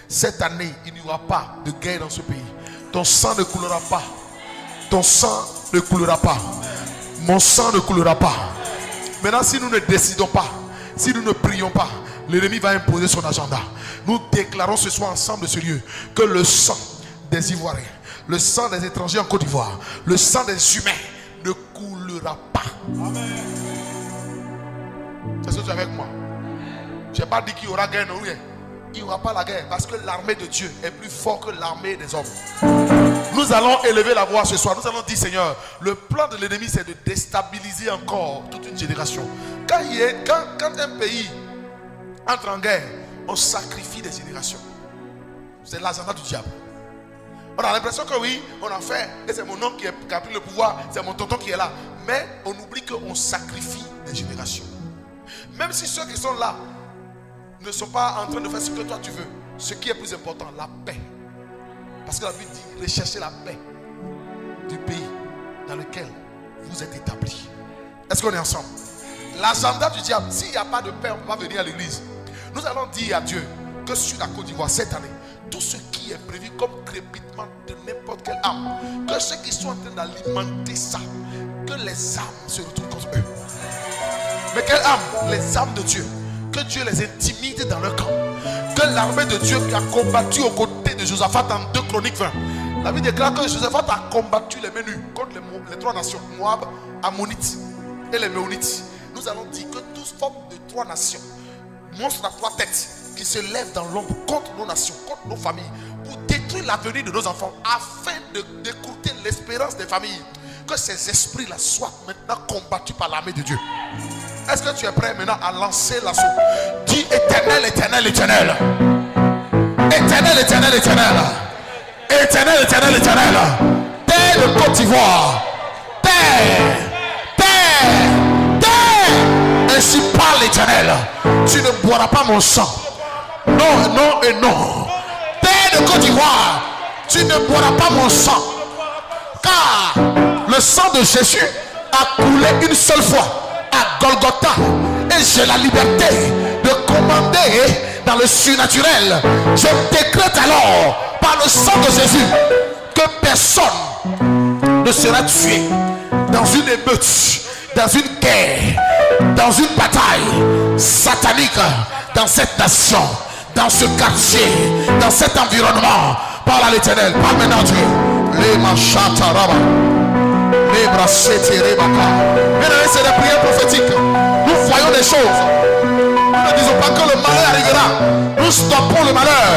Cette année, il n'y aura pas de guerre dans ce pays. Ton sang ne coulera pas. Ton sang ne coulera pas. Mon sang ne coulera pas. Maintenant, si nous ne décidons pas, si nous ne prions pas, l'ennemi va imposer son agenda. Nous déclarons ce soir ensemble de ce lieu que le sang des Ivoiriens, le sang des étrangers en Côte d'Ivoire, le sang des humains ne coulera pas. Amen. C'est ce que tu as avec moi. Je n'ai pas dit qu'il y aura guerre, non, rien. Il n'y aura pas la guerre parce que l'armée de Dieu est plus forte que l'armée des hommes. Nous allons élever la voix ce soir. Nous allons dire, Seigneur, le plan de l'ennemi, c'est de déstabiliser encore toute une génération. Quand un pays entre en guerre, on sacrifie des générations. C'est l'agenda du diable. On a l'impression que oui, on a fait, et c'est mon oncle qui a pris le pouvoir, c'est mon tonton qui est là. Mais on oublie qu'on sacrifie des générations. Même si ceux qui sont là ne sont pas en train de faire ce que toi tu veux, ce qui est plus important, la paix. Parce que la Bible dit, recherchez la paix du pays dans lequel vous êtes établis. Est-ce qu'on est ensemble? L'agenda du diable, s'il n'y a pas de paix, on ne peut pas venir à l'église. Nous allons dire à Dieu que sur la Côte d'Ivoire cette année, tout ce qui est prévu comme crépitement de n'importe quelle âme, que ceux qui sont en train d'alimenter ça, que les âmes se retrouvent contre eux. Mais quelle âme? Les âmes de Dieu. Que Dieu les intimide dans leur camp. Que l'armée de Dieu qui a combattu aux côtés de Josaphat en 2 Chroniques 20. La Bible déclare que Josaphat a combattu les menus contre les 3 nations, Moab, Ammonites et les Méonites. Nous allons dire que toute forme de 3 nations, monstres à 3 têtes, qui se lèvent dans l'ombre contre nos nations, contre nos familles, pour détruire l'avenir de nos enfants, afin d'écourter l'espérance des familles. Que ces esprits-là soient maintenant combattus par l'armée de Dieu. Est-ce que tu es prêt maintenant à lancer l'assaut? Dis éternel, éternel, éternel. Éternel, éternel, éternel. Éternel, éternel, éternel. Terre de Côte d'Ivoire. Terre. Terre. Terre. Ainsi parle l'Éternel. Tu ne boiras pas mon sang. Non, non et non. Terre de Côte d'Ivoire. Tu ne boiras pas mon sang. Car le sang de Jésus a coulé une seule fois à Golgotha, et j'ai la liberté de commander dans le surnaturel. Je décrète alors par le sang de Jésus que personne ne sera tué dans une émeute, dans une guerre, dans une bataille satanique, dans cette nation, dans ce quartier, dans cet environnement. Parle à l'Éternel, parle maintenant Dieu. Les machataraba. Bien, c'est des prières prophétiques. Nous voyons des choses. Nous ne disons pas que le malheur arrivera. Nous stoppons le malheur.